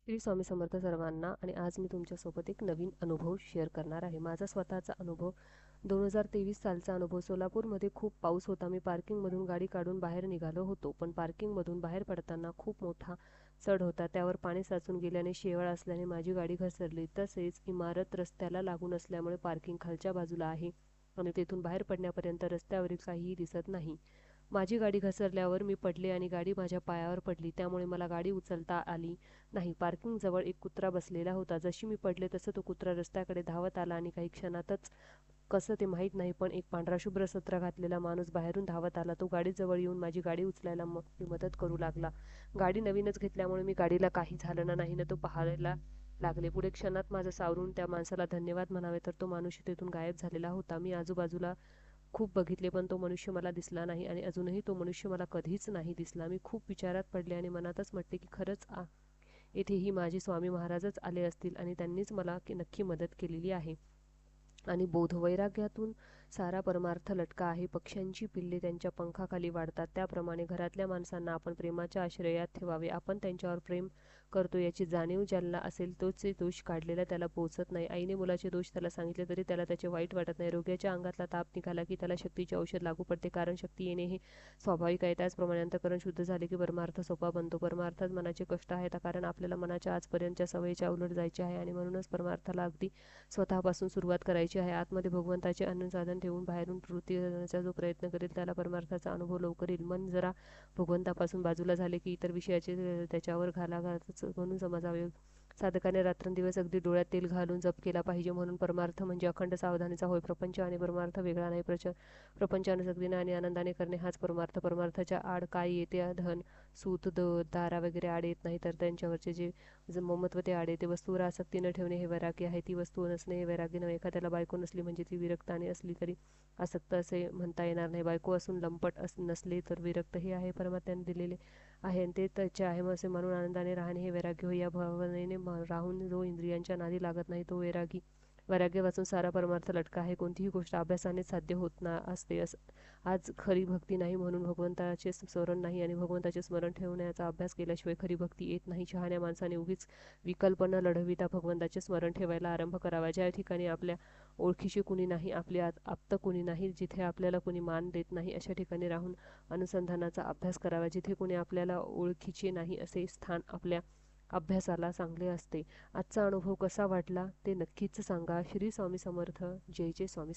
श्री स्वामी समर्थ सर्वांना. आणि आज मी तुमच्यासोबत एक नवीन अनुभव शेअर करणार आहे. माझा स्वतःचा अनुभव 2023 सालचा अनुभव. सोलापूरमध्ये खूप पाऊस होता. मी पार्किंगमधून गाडी काढून बाहेर निघालो होतो, पण पार्किंगमधून बाहेर पडताना खूप मोठा चढ होता. त्यावर पाणी साचून गेल्याने शेवाळ असल्याने माझी गाडी घसरली. तसेच इमारत रस्त्याला लागून असल्यामुळे पार्किंग खालच्या बाजूला आहे आणि तेथून बाहेर पडण्यापर्यंत रस्त्यावरील काहीही दिसत नाही. माझी गाडी घसरल्यावर मी पडले आणि गाडी माझ्या पायावर पडली, त्यामुळे मला गाडी उचलता आली नाही. पार्किंगजवळ एक कुत्रा बसलेला होता. जशी मी पडले तसं तो कुत्रा रस्त्याकडे धावत आला आणि काही क्षणातच, कसं ते माहीत नाही, पण एक पांढरा शुभ्र सत्र घातलेला माणूस बाहेरून धावत आला. तो गाडीजवळ येऊन माझी गाडी उचलायला मदत करू लागला. गाडी नवीनच घेतल्यामुळे मी गाडीला काही झालं ना नाही ना तो पाहायला लागले. पुढे क्षणात माझं सावरून त्या माणसाला धन्यवाद म्हणावे तर तो माणूस तेथून गायब झालेला होता. मी आजूबाजूला खूप बघितले, पण तो मनुष्य मला दिसला नाही आणि अजूनही तो मनुष्य मला कधीच नाही दिसला. मी खूप विचारात पडले आणि मनातच म्हटले की खरंच येथेही माझे स्वामी महाराजच आले असतील आणि त्यांनीच मला नक्की मदत केलेली आहे. आणि बोधवैराग्यातून सारा परमार्थ लटका आहे. पक्ष्यांची पिल्ले त्यांच्या पंखाखाली वाढतात, त्याप्रमाणे घरातल्या माणसांना आपण प्रेमाच्या आश्रयात ठेवावे. आपण त्यांच्यावर प्रेम करतो याची जाणीव ज्याला असेल तोच दोष काढलेला त्याला पोचत नाही. आईने मुलाचे दोष त्याला सांगितले तरी त्याला त्याचे वाईट वाटत नाही. रोग्याच्या अंगातला ताप निघाला की त्याला शक्तीचे औषध लागू पडते, कारण शक्ती येणे हे स्वाभाविक आहे. त्याचप्रमाणे अंतःकरण शुद्ध झाले की परमार्थ सोपा बनतो. परमार्थात मनाचे कष्ट आहेत, कारण आपल्याला मनाच्या आजपर्यंतच्या सवयीच्या उलट जायचे आहे आणि म्हणूनच परमार्थाला अगदी स्वतःपासून सुरुवात करायची आहे. आतमध्ये भगवंताचे अनुसाधन ठेवून बाहेरून प्रवृत्ती करण्याचा जो प्रयत्न करेल त्याला परमार्थाचा अनुभव लवकर येईल. मन जरा भगवंतापासून बाजूला झाले की इतर विषयाचे त्याच्यावर घालाघातच म्हणून समजावे. साधकाने रात्रंदिवस अगदी डोळ्यात तेल घालून जप केला पाहिजे. म्हणून परमार्थ म्हणजे अखंड सावधानीचा होय. प्रपंच आणि परमार्थ वेगळा नाही. प्रपंचाने सक्तीने आणि आनंदाने करणे हाच परमार्थ. परमार्थाच्या आड काय येते? धन, सूत, दारा वगैरे आड येत नाही, तर त्यांच्यावरचे जे ममत्व ते आड येते. वस्तूवर आसक्ती न ठेवणे हे वैराग्य आहे. ती वस्तू नसणे हे वैराग्य नव्हे. एखाद्याला बायको नसली म्हणजे ती विरक्त आणि असली तरी आसक्त असे म्हणता येणार नाही. बायको असून लंपट नसले तर विरक्त हे आहे परमात्म्याने दिलेले आहे आणि ते त्याचे आहे असे म्हणून आनंदाने राहणे हे वैराग्य होय. या भावनेने राहून जो इंद्रियांच्या नादी लागत नाही तो वैरागी. वैराग्य वाचून सारा परमार्थ लटका आहे. कोणतीही गोष्ट अभ्यासाने साध्य होत असते. आज खरी भक्ती नाही म्हणून भगवंताचे स्मरण नाही, आणि भगवंताचे स्मरण ठेवण्याचा अभ्यास केल्याशिवाय खरी भक्ती येत नाही. शहाण्या माणसाने उगीच विकल्प न लढविता भगवंताचे स्मरण ठेवायला आरंभ करावा. ज्या ठिकाणी आपल्या ओळखीचे कुणी नाही, आपले आप्त कुणी नाही, जिथे आपल्याला कुणी मान देत नाही, अशा ठिकाणी राहून अनुसंधानाचा अभ्यास करावा. जिथे कुणी आपल्याला ओळखीचे नाही असे स्थान आपल्या अभ्यासाला चांगले असते. आजचा अनुभव कसा वाटला ते नक्कीच सांगा. श्री स्वामी समर्थ. जय जय स्वामी.